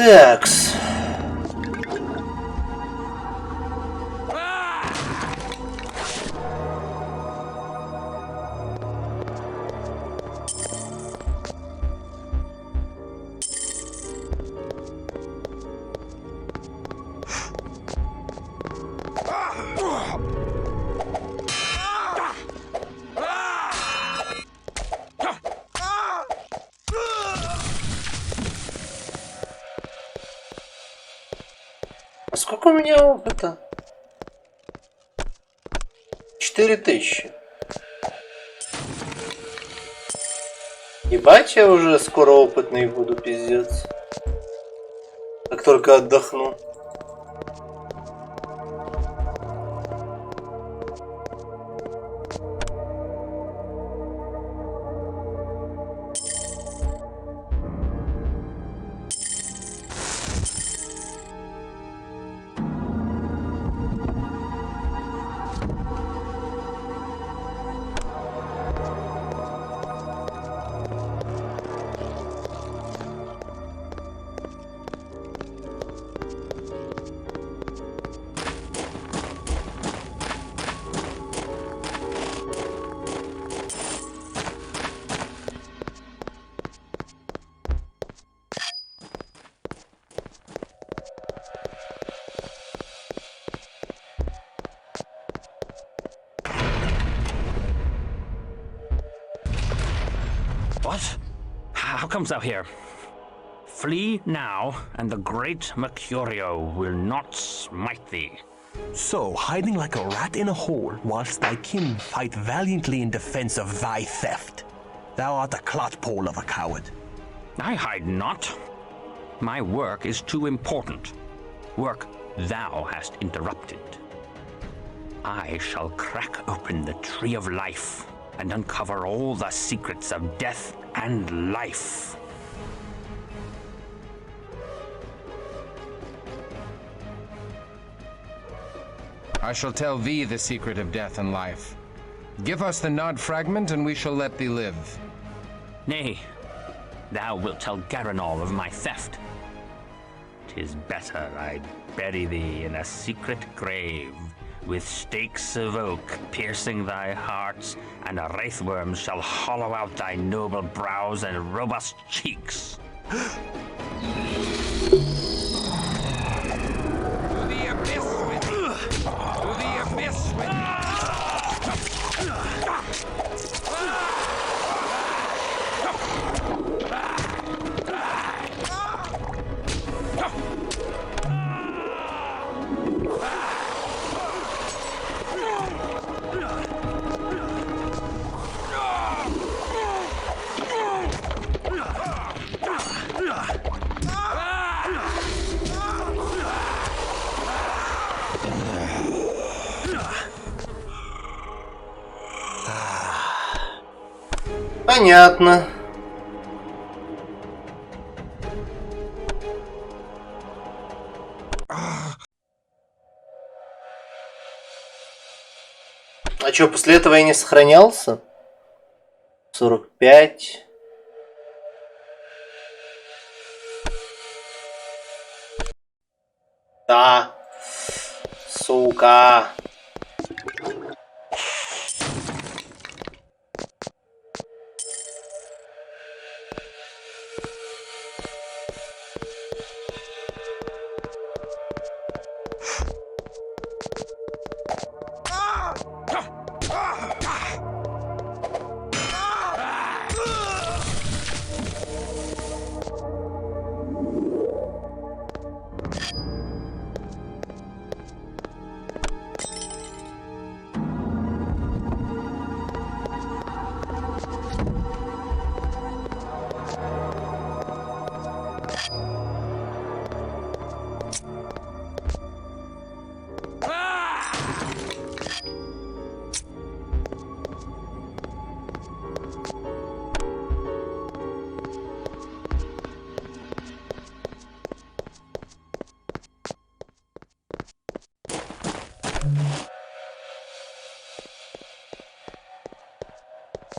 Такс. А сколько у меня опыта? 4000. Ебать, я уже скоро опытный буду, пиздец. Как только отдохну. What? How comes thou here? Flee now, and the great Mercurio will not smite thee. So, hiding like a rat in a hole, whilst thy kin fight valiantly in defense of thy theft. Thou art a clotpole of a coward. I hide not. My work is too important. Work thou hast interrupted. I shall crack open the tree of life and uncover all the secrets of death and life. I shall tell thee the secret of death and life. Give us the nod fragment and we shall let thee live. Nay, thou wilt tell Garanol of my theft. 'Tis better I bury thee in a secret grave, with stakes of oak piercing thy hearts, and a wraithworm shall hollow out thy noble brows and robust cheeks. To the abyss with thee! To the abyss with thee! Понятно. А чё, после этого я не сохранялся? 45. Да. Сука.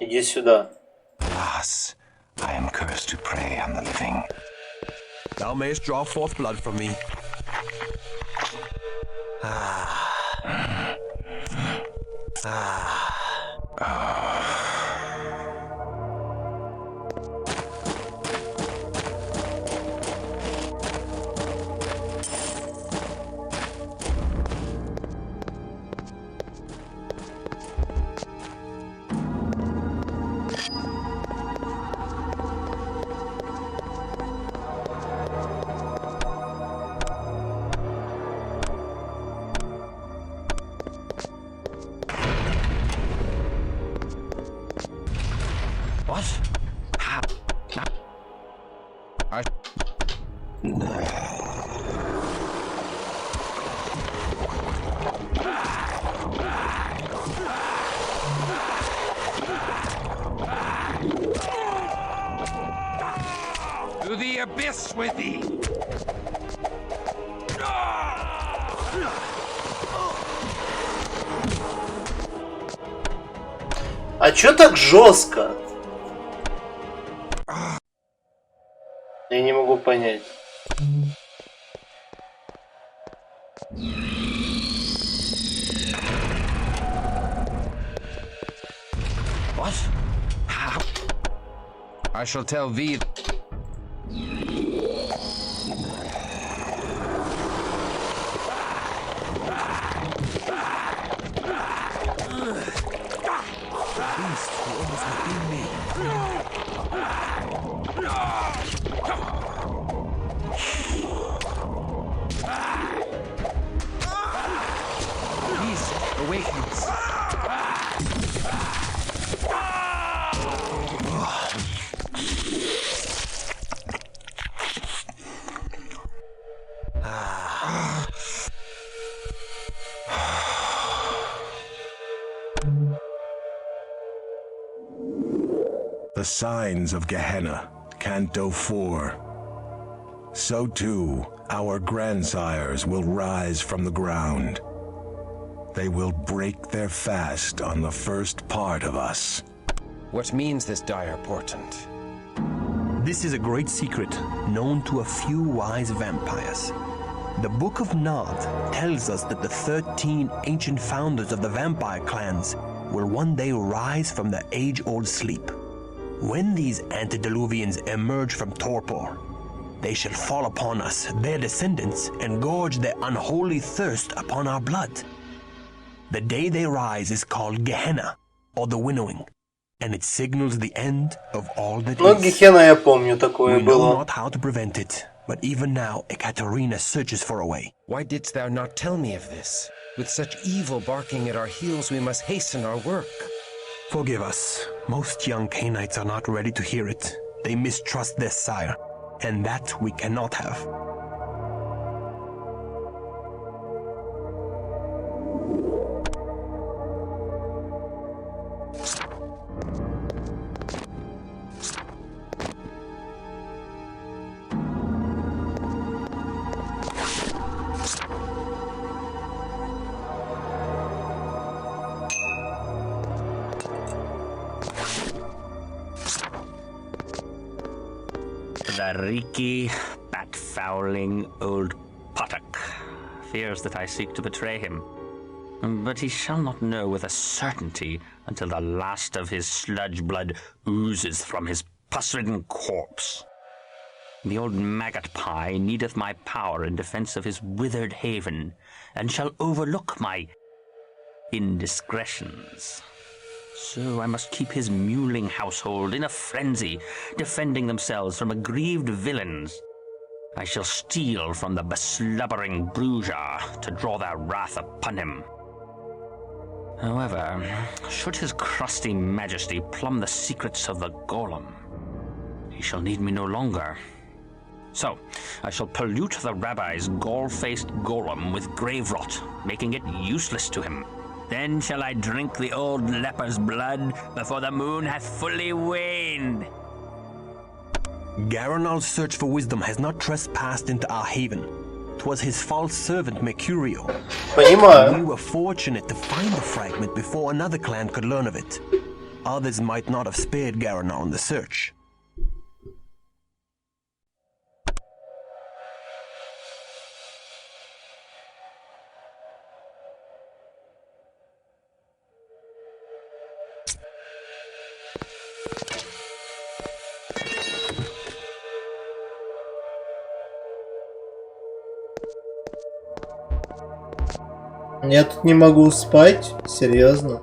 Иди сюда. Alas, I am cursed to prey on the living. Thou mayest draw forth blood from me. What? How? I... To the abyss with thee! А чё так жестко? Я не могу понять. What? How? I shall tell thee... Beast awakens. The signs of Gehenna, Canto 4. So too, our grandsires will rise from the ground. They will break their fast on the first part of us. What means this dire portent? This is a great secret known to a few wise vampires. The Book of Nod tells us that the 13 ancient founders of the vampire clans will one day rise from their age-old sleep. When these antediluvians emerge from torpor, they shall fall upon us, their descendants, and gorge their unholy thirst upon our blood. The day they rise is called Gehenna, or the winnowing, and it signals the end of all that Ну, is. Гехена я помню, такое We know было. not how to prevent it, but even now Ekaterina searches for a way. Why didst thou not tell me of this? With such evil barking at our heels, we must hasten our work. Forgive us. Most young Canaanites are not ready to hear it. They mistrust their sire, and that we cannot have. The reeky, bat-fouling old Potok fears that I seek to betray him. But he shall not know with a certainty until the last of his sludge blood oozes from his pus-ridden corpse. The old maggot pie needeth my power in defense of his withered haven, and shall overlook my indiscretions. So I must keep his mewling household in a frenzy, defending themselves from aggrieved villains. I shall steal from the beslubbering bruiser to draw their wrath upon him. However, should his crusty majesty plumb the secrets of the golem, he shall need me no longer. So, I shall pollute the rabbi's gall-faced golem with grave rot, making it useless to him. Then shall I drink the old leper's blood before the moon hath fully waned. Garanal's search for wisdom has not trespassed into our haven. 'Twas his false servant Mercurio. Понимаю. We were fortunate to find the fragment before another clan could learn of it. Others might not have spared Garanal in the search. Я тут не могу спать, серьезно.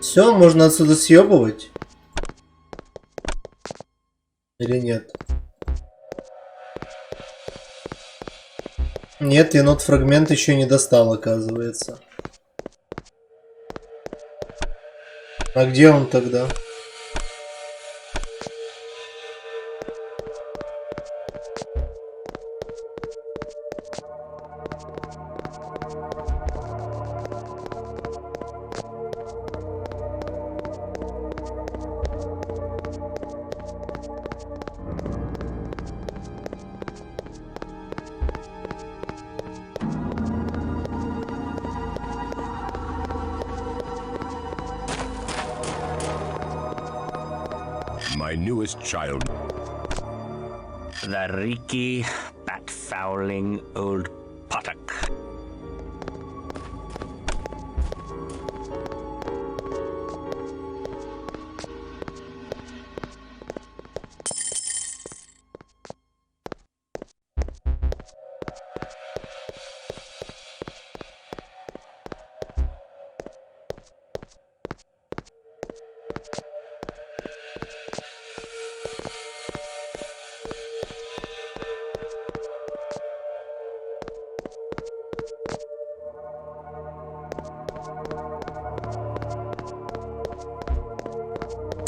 Все, можно отсюда съебывать? Или нет? Нет, енот фрагмент еще не достал, оказывается. А где он тогда? My newest child. The reeky, bat-fouling old pottock.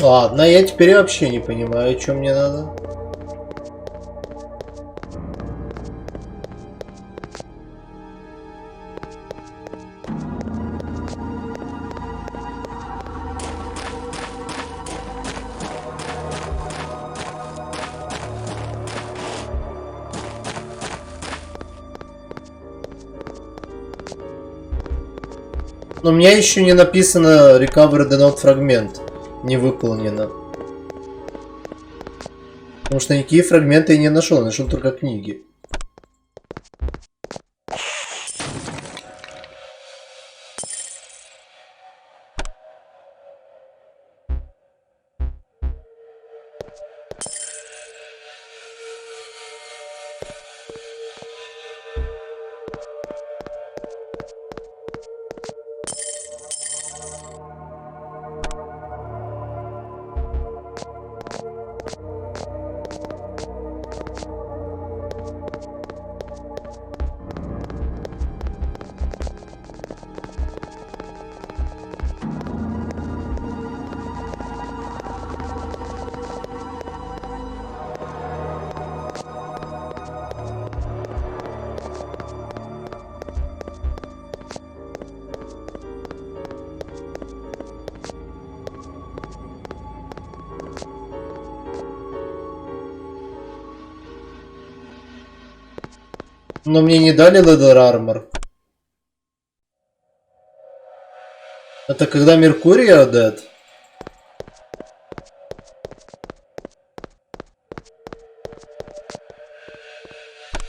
Ладно, я теперь вообще не понимаю, что мне надо. Но у меня еще не написано Recover the Not Fragment. Не выполнено. Потому что никакие фрагменты я не нашел. Нашел только книги. Но мне не дали Leather Armor. Это когда Меркурий отдает?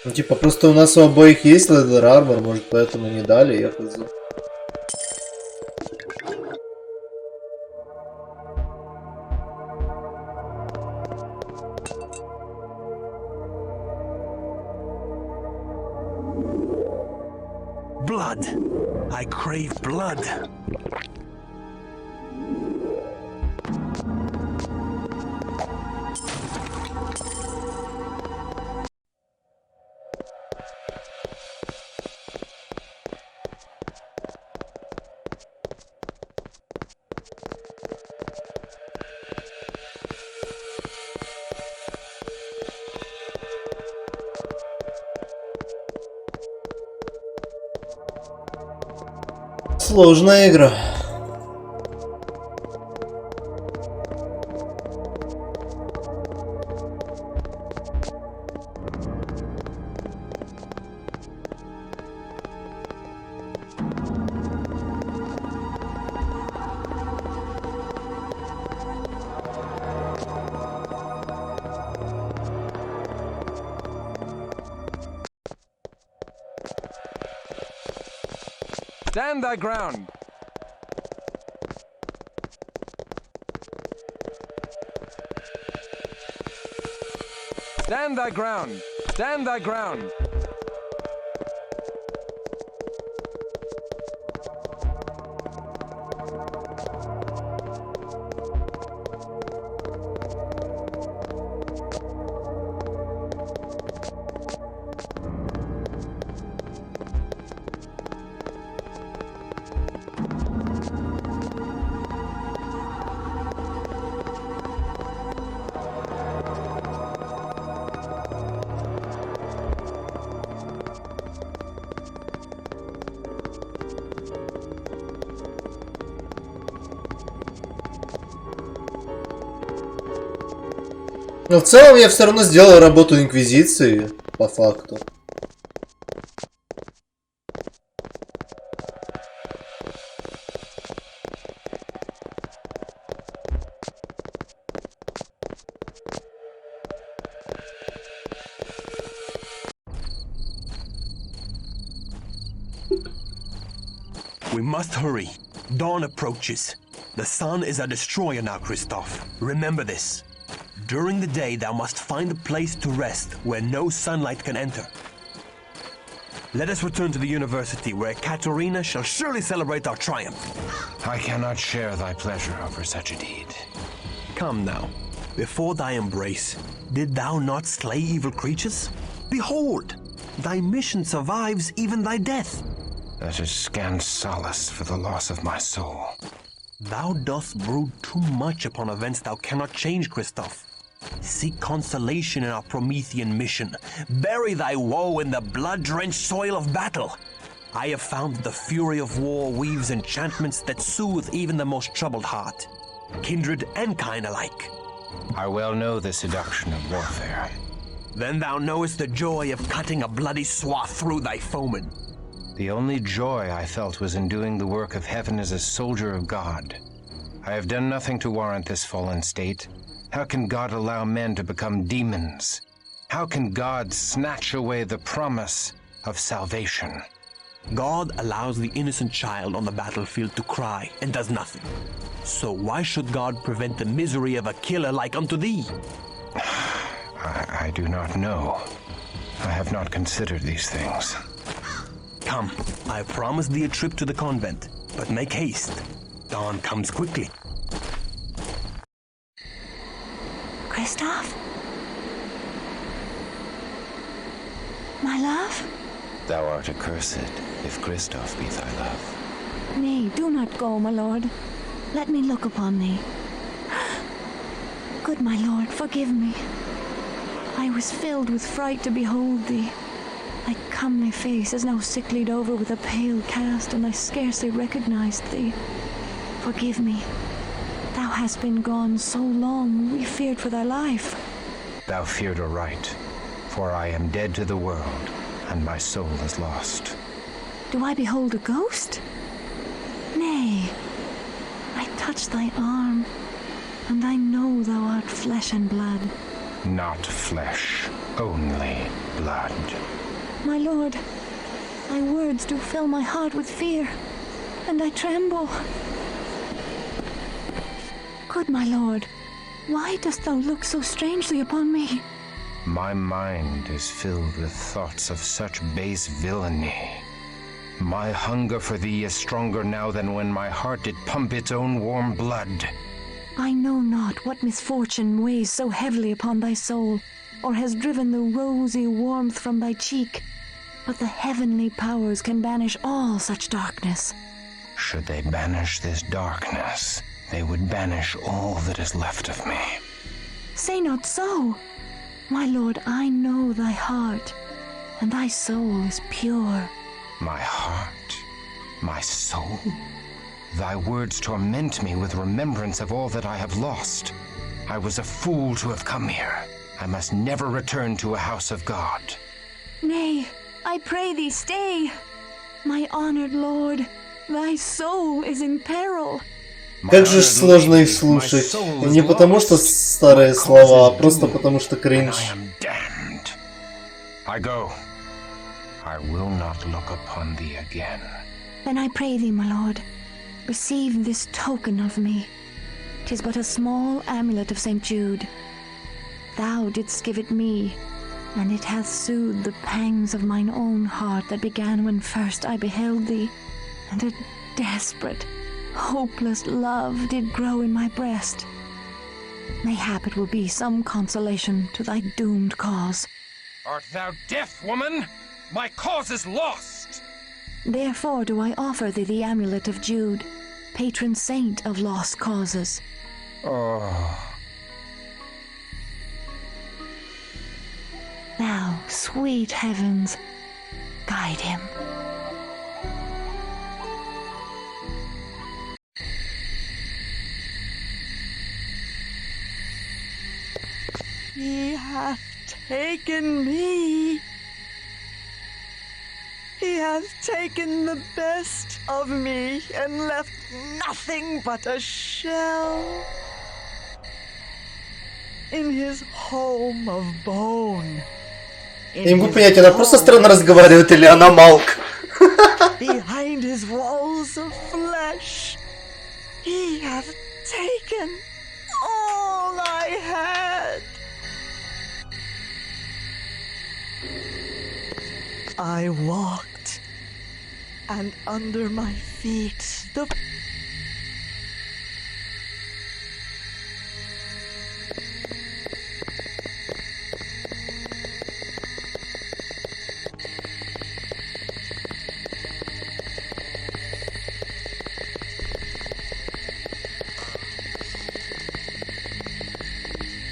Ну типа просто у нас у обоих есть Leather Armor, может поэтому не дали, я хз. Blood. I crave blood. Сложная игра. Stand thy ground. Stand thy ground. Stand thy ground. Но в целом я все равно сделал работу Инквизиции, по факту. We must hurry. Dawn approaches. The sun is a destroyer now, Christoph. Remember this. During the day, thou must find a place to rest where no sunlight can enter. Let us return to the university, where Katerina shall surely celebrate our triumph. I cannot share thy pleasure over such a deed. Come now. Before thy embrace, did thou not slay evil creatures? Behold, thy mission survives even thy death. That is scant solace for the loss of my soul. Thou dost brood too much upon events thou cannot change, Christoph. Seek consolation in our Promethean mission. Bury thy woe in the blood-drenched soil of battle. I have found that the fury of war weaves enchantments that soothe even the most troubled heart, kindred and kind alike. I well know the seduction of warfare. Then thou knowest the joy of cutting a bloody swath through thy foeman. The only joy I felt was in doing the work of heaven as a soldier of God. I have done nothing to warrant this fallen state. How can God allow men to become demons? How can God snatch away the promise of salvation? God allows the innocent child on the battlefield to cry and does nothing. So why should God prevent the misery of a killer like unto thee? I do not know. I have not considered these things. Come, I have promised thee a trip to the convent, but make haste. Dawn comes quickly. Christoph? My love? Thou art accursed, if Christoph be thy love. Nay, do not go, my lord. Let me look upon thee. Good my lord, forgive me. I was filled with fright to behold thee. Thy comely face is now sicklied over with a pale cast, and I scarcely recognized thee. Forgive me. Thou hast been gone so long, we feared for thy life. Thou feared aright, for I am dead to the world, and my soul is lost. Do I behold a ghost? Nay, I touch thy arm, and I know thou art flesh and blood. Not flesh, only blood. My lord, thy words do fill my heart with fear, and I tremble. Good my lord, why dost thou look so strangely upon me? My mind is filled with thoughts of such base villainy. My hunger for thee is stronger now than when my heart did pump its own warm blood. I know not what misfortune weighs so heavily upon thy soul, or has driven the rosy warmth from thy cheek, but the heavenly powers can banish all such darkness. Should they banish this darkness, they would banish all that is left of me. Say not so. My lord, I know thy heart, and thy soul is pure. My heart? My soul? Thy words torment me with remembrance of all that I have lost. I was a fool to have come here. I must never return to a house of God. Nay, I pray thee stay. My honored lord, thy soul is in peril. Как же сложно их слушать. И не потому, что старые слова, а просто потому, что кринж. I go. I will not look upon thee again. Then I pray thee, my lord, receive this token of me. 'Tis but a small amulet of St. Jude. Thou didst give it me, and it hath soothed the pangs of mine own heart that began when first I beheld thee, and a desperate, hopeless love did grow in my breast. Mayhap it will be some consolation to thy doomed cause. Art thou deaf, woman? My cause is lost! Therefore do I offer thee the amulet of Jude, patron saint of lost causes. Oh. Now, sweet heavens, guide him. He hath taken me. He hath taken the best of me and left nothing but a shell. In his home of bone. Я не могу понять, она просто странно разговаривает или она Малк? Behind his walls of flesh, he hath taken all I had. I walked, and under my feet the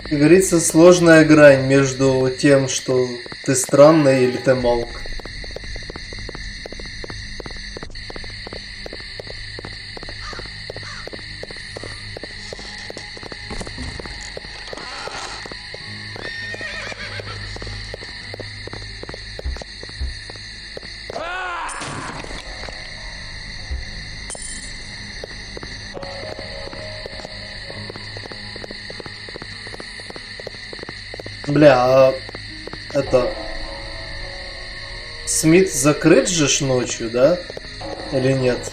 Как говорится, сложная грань между тем, что ты странный или ты Малк. Бля, а это... Смит закрыт же ж ночью, да? Или нет?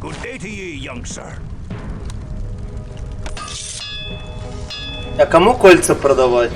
Good day to you, young sir. А кому кольца продавать?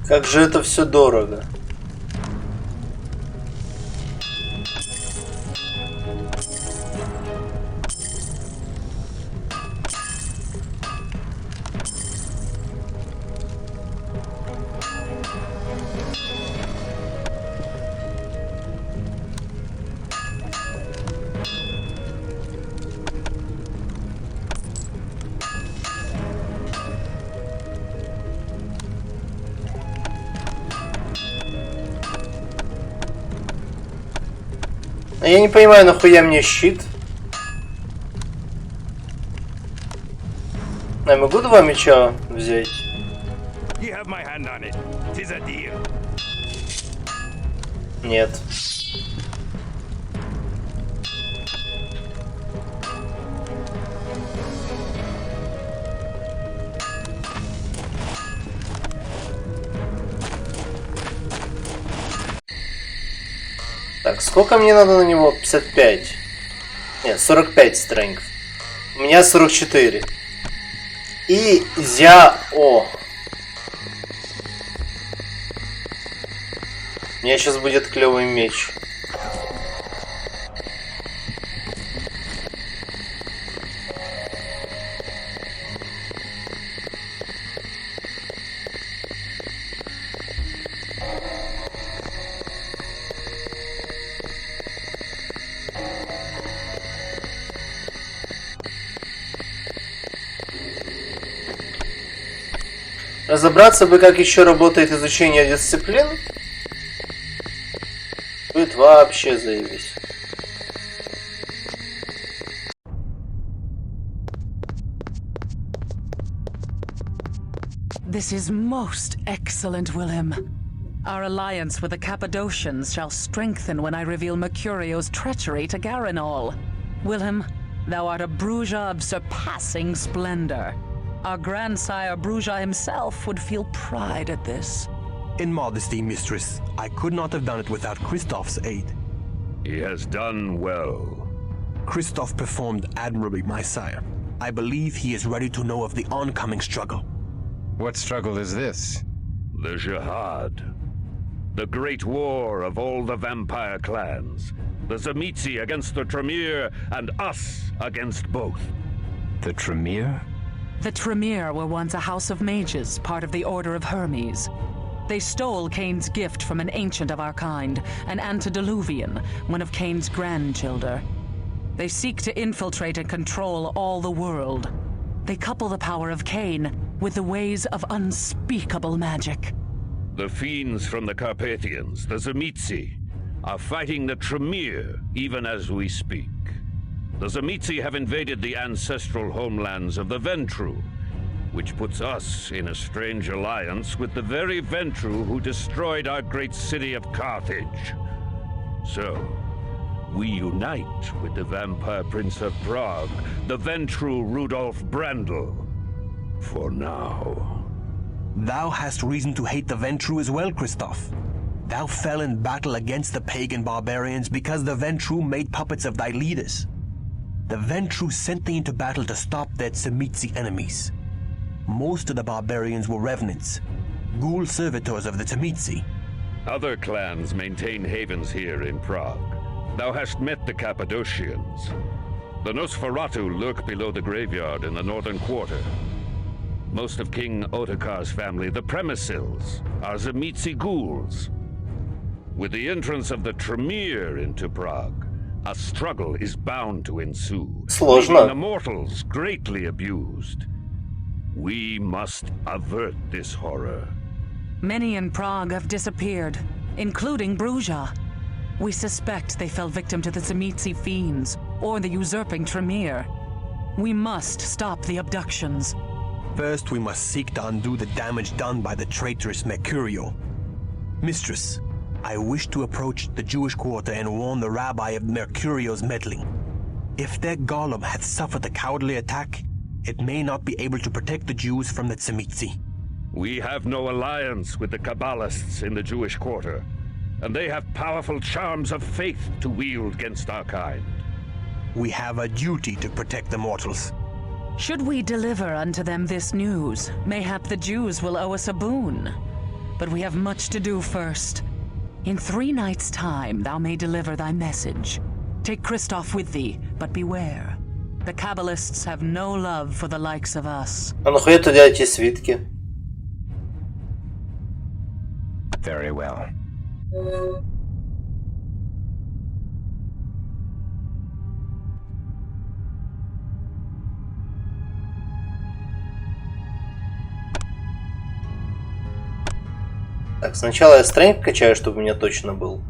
Как же это все дорого. А я не понимаю, нахуя мне щит? Я могу 2 меча взять? Нет. Так, сколько мне надо на него? 55. Нет, 45 стрэнг. У меня 44. И О. У меня сейчас будет клевый меч. Разобраться бы, как еще работает изучение дисциплин. Будет вообще заебись. This is most excellent, Wilhelm. Our alliance with the Cappadocians shall strengthen when I reveal Mercurio's treachery to Garanol. Wilhelm, thou art a Bruja of surpassing splendor. Our grandsire Bruja himself would feel pride at this. In modesty, mistress, I could not have done it without Christoph's aid. He has done well. Christoph performed admirably, my sire. I believe he is ready to know of the oncoming struggle. What struggle is this? The Jihad. The great war of all the vampire clans. The Tzimisce against the Tremere, and us against both. The Tremere? The Tremere were once a house of mages, part of the Order of Hermes. They stole Cain's gift from an ancient of our kind, an antediluvian, one of Cain's grandchildren. They seek to infiltrate and control all the world. They couple the power of Cain with the ways of unspeakable magic. The fiends from the Carpathians, the Tzimisce, are fighting the Tremere even as we speak. The Tzimisce have invaded the ancestral homelands of the Ventru, which puts us in a strange alliance with the very Ventru who destroyed our great city of Carthage. So, we unite with the Vampire Prince of Prague, the Ventru Rudolf Brandl. For now. Thou hast reason to hate the Ventru as well, Christoph. Thou fell in battle against the pagan barbarians because the Ventru made puppets of thy leaders. The Ventru sent thee into battle to stop their Tzimisce enemies. Most of the barbarians were revenants, ghoul servitors of the Tzimisce. Other clans maintain havens here in Prague. Thou hast met the Cappadocians. The Nosferatu lurk below the graveyard in the northern quarter. Most of King Ottokar's family, the Premisils, are Tzimisce ghouls. With the entrance of the Tremere into Prague, a struggle is bound to ensue, leaving the mortals greatly abused. We must avert this horror. Many in Prague have disappeared, including Bruja. We suspect they fell victim to the Tzimisce fiends, or the usurping Tremere. We must stop the abductions. First, we must seek to undo the damage done by the traitorous Mercurio. Mistress, I wish to approach the Jewish quarter and warn the rabbi of Mercurio's meddling. If their golem hath suffered a cowardly attack, it may not be able to protect the Jews from the Tzimisce. We have no alliance with the Kabbalists in the Jewish quarter, and they have powerful charms of faith to wield against our kind. We have a duty to protect the mortals. Should we deliver unto them this news, mayhap the Jews will owe us a boon. But we have much to do first. In 3 nights' time thou may deliver thy message. Take Christoph with thee, but beware. The Kabbalists have no love for the likes of us. А нахуя туда эти свитки? Very well. Так, сначала я стрэнг качаю, чтобы у меня точно был.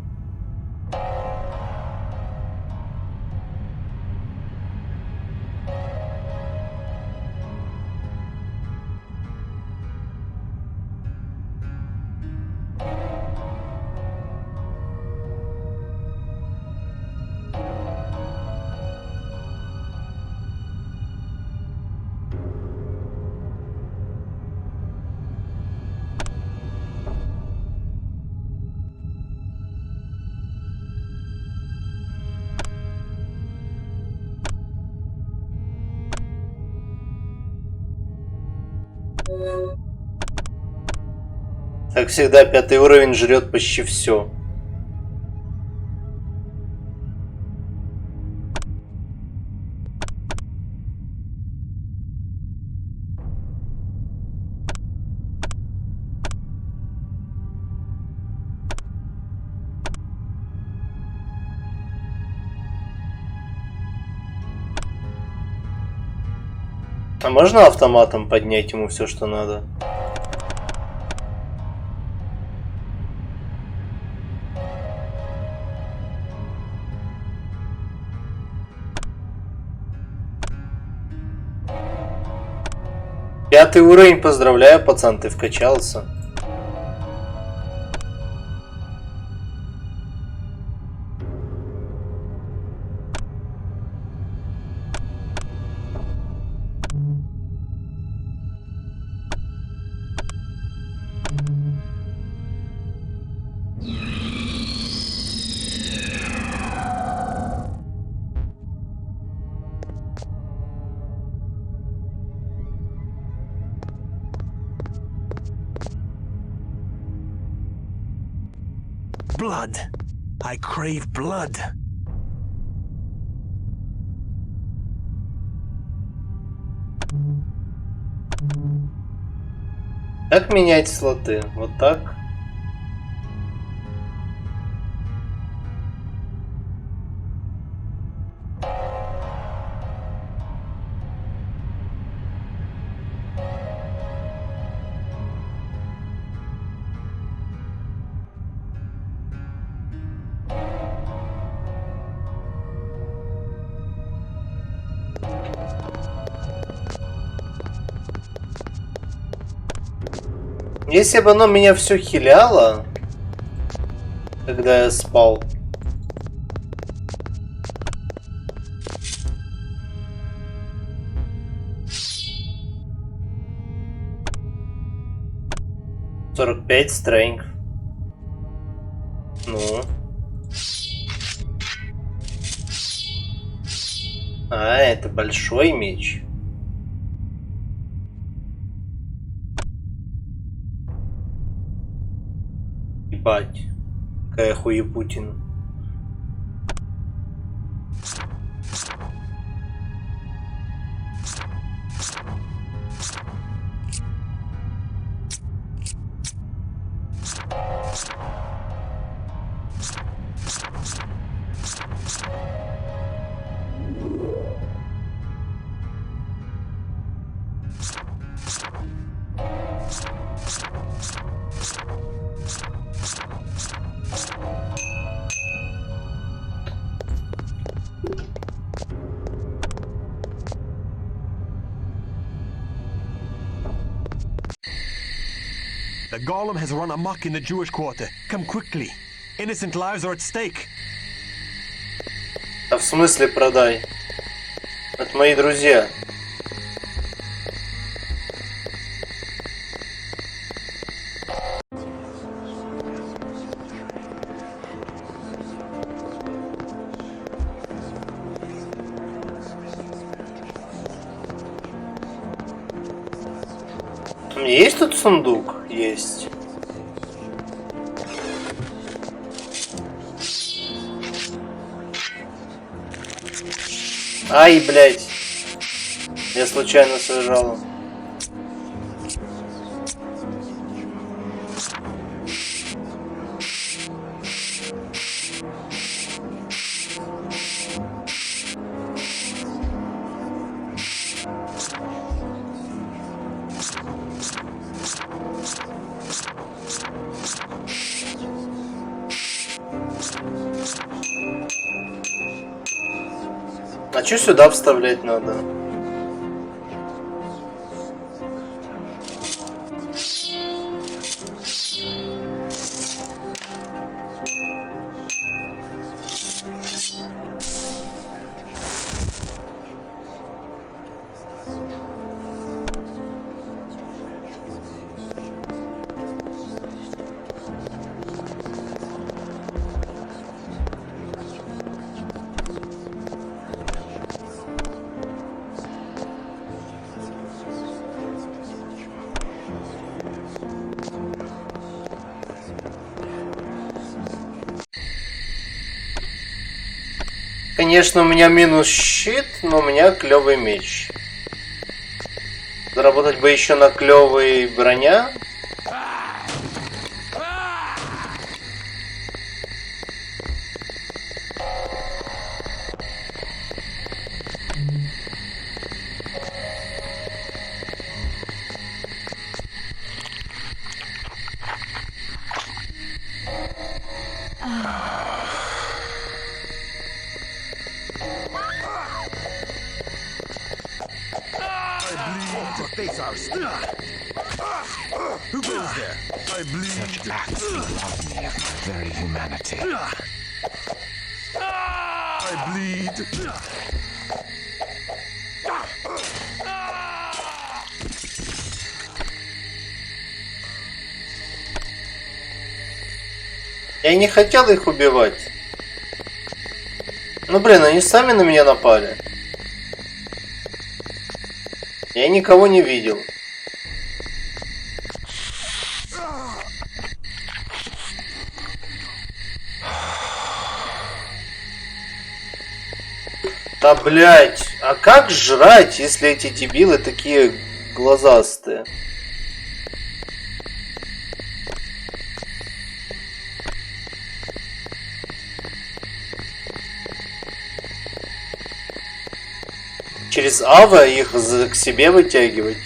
Как всегда, 5-й уровень жрет почти все. А можно автоматом поднять ему все, что надо? Пятый уровень, поздравляю, пацан, ты вкачался. Blood. I crave blood. Как менять слоты? Вот так? Если бы оно меня все хиляло, когда я спал. «45 strength». Ну. А, это большой меч. Ебать, какая хуепутина. The golem has run amok in the Jewish quarter. Come quickly. Innocent lives are at stake. А в смысле продай? Это мои друзья. У меня есть тут сундук? Есть. Ай, блядь. Я случайно сажал. А что сюда вставлять надо? Конечно, у меня минус щит, но у меня клевый меч. Заработать бы еще на клевый броня. Who goes there? I bleed. Such acts rob me of my very humanity. I bleed. Я не хотел их убивать. Ну блин, они сами на меня напали. Я никого не видел. Да блять, а как жрать, если эти дебилы такие глазастые? Через ава их к себе вытягивать.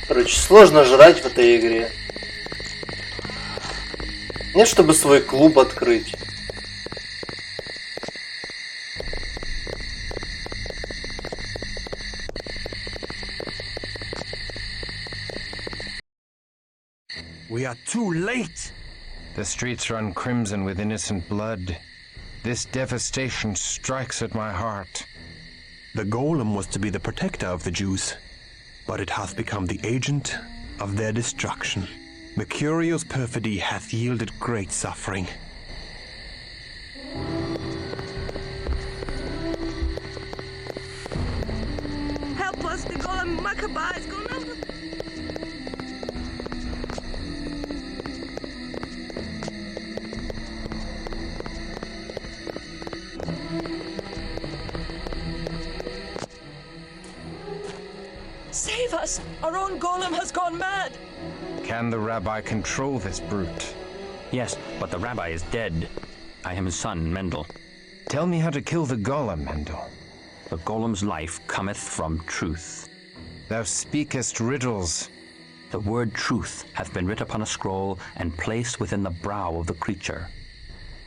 Короче, сложно жрать в этой игре. Нет, чтобы свой клуб открыть. We are too late. The streets run crimson with innocent blood. This devastation strikes at my heart. The golem was to be the protector of the Jews, but it hath become the agent of their destruction. Mercurio's perfidy hath yielded great suffering. Help us, the golem Maccabee is gonna... Save us! Our own golem has gone mad! Can the rabbi control this brute? Yes, but the rabbi is dead. I am his son, Mendel. Tell me how to kill the golem, Mendel. The golem's life cometh from truth. Thou speakest riddles. The word truth hath been writ upon a scroll and placed within the brow of the creature.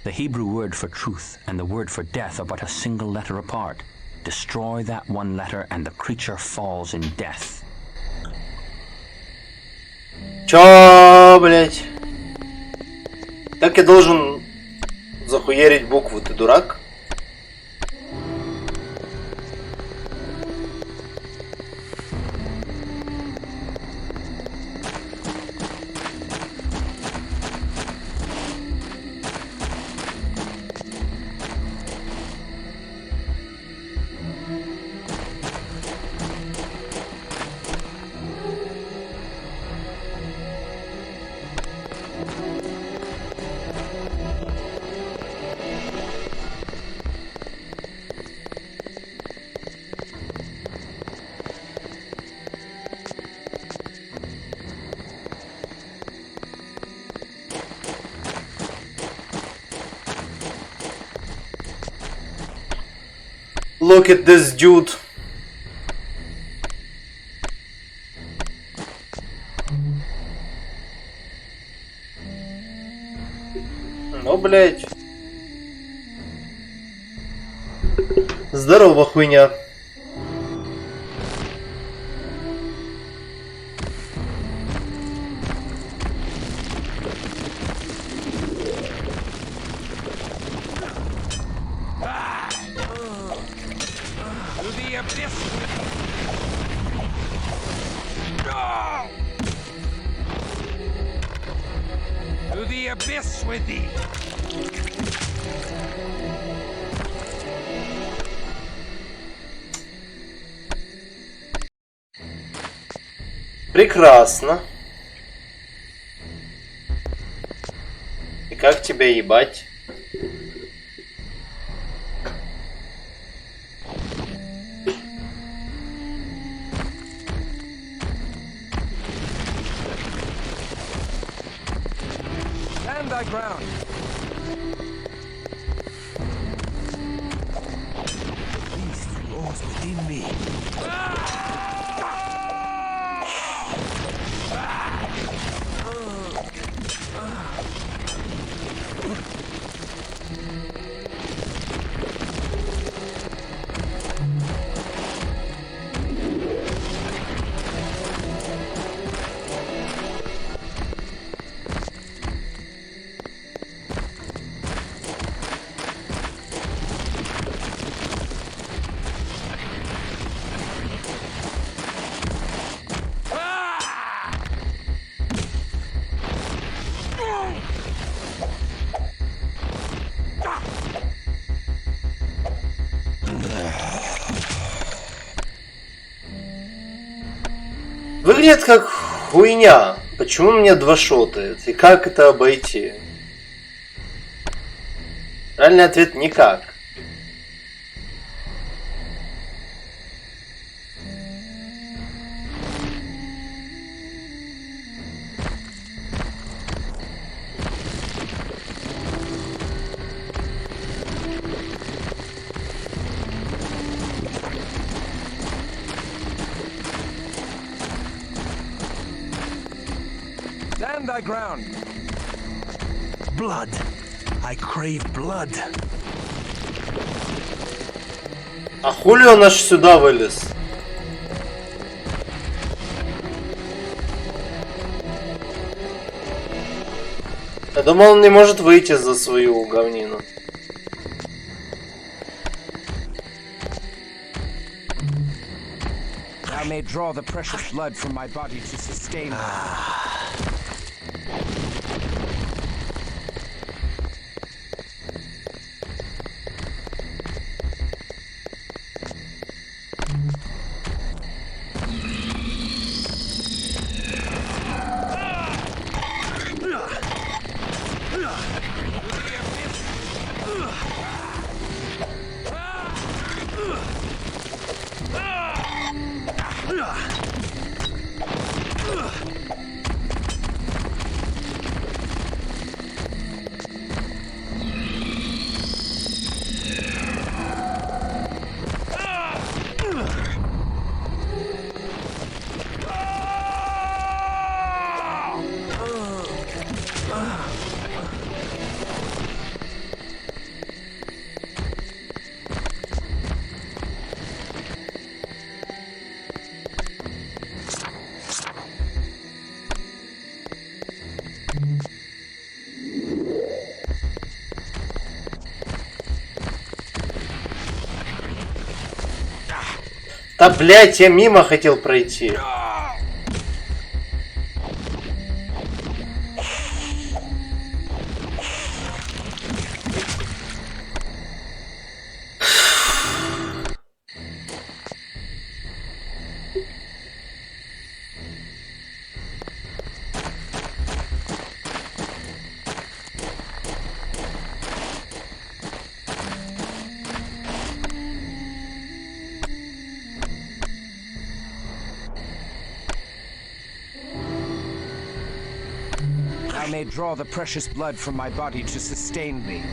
The Hebrew word for truth and the word for death are but a single letter apart. Destroy that one letter and the creature falls in death. Чё, блять? Как я должен захуярить букву, ты дурак? Look at this dude. Ну, блять. Здорово, хуйня. Прекрасно. И как тебя ебать? Stand thy ground. These roars within me. Выглядит как хуйня. Почему меня двошотает? И как это обойти? Правильный ответ — никак. Stand thy ground. Blood. I crave blood. А хули он аж сюда вылез? Я думал, он не может выйти за свою говнину. Thou may draw the precious blood from my body to sustain me. Да, блять, я мимо хотел пройти. I may draw the precious blood from my body to sustain me.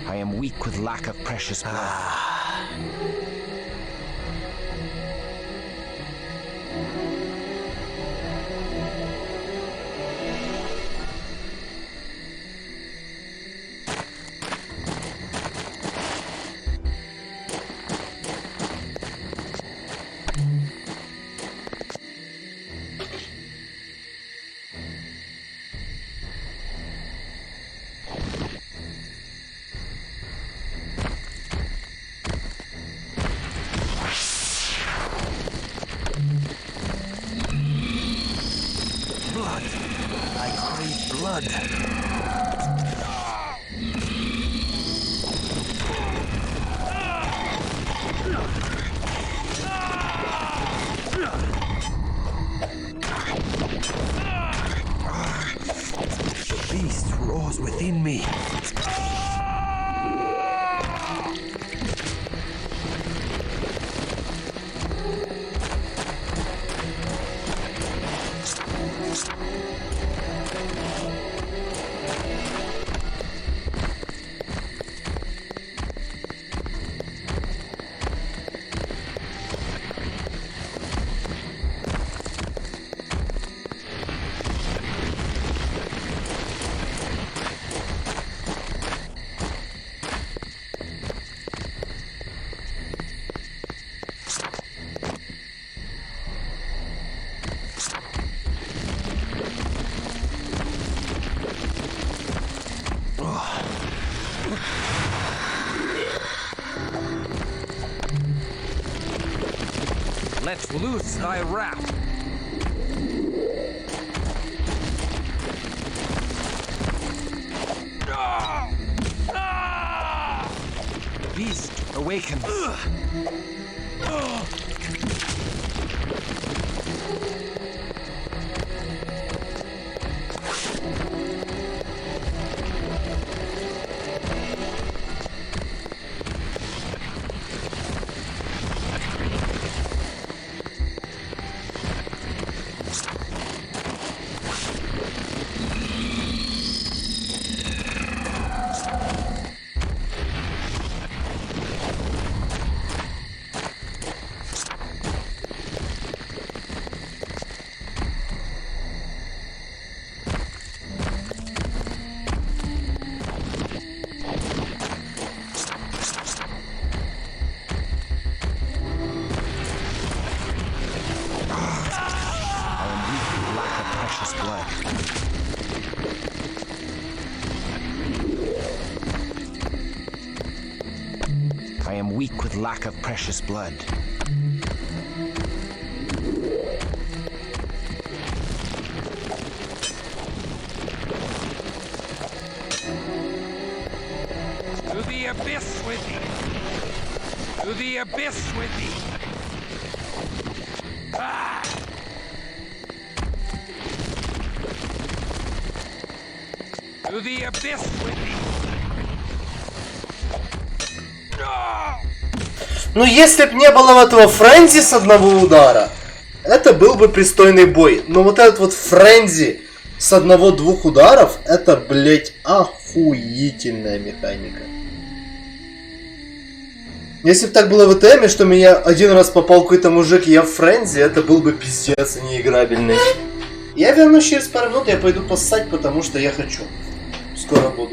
I am weak with lack of precious blood. Blood. I crave blood. The beast roars within me. Let loose thy wrath. The beast awakens. I am weak with lack of precious blood. To the abyss with thee! To the abyss with thee! Ah! To the abyss with thee! Ну, если б не было этого френзи с одного удара, это был бы пристойный бой. Но вот этот вот френзи с одного-двух ударов, это, блять, охуительная механика. Если бы так было в этом, что меня один раз попал какой-то мужик, и я в френзи, это был бы пиздец неиграбельный. Я вернусь через пару минут, я пойду поссать, потому что я хочу. Скоро буду.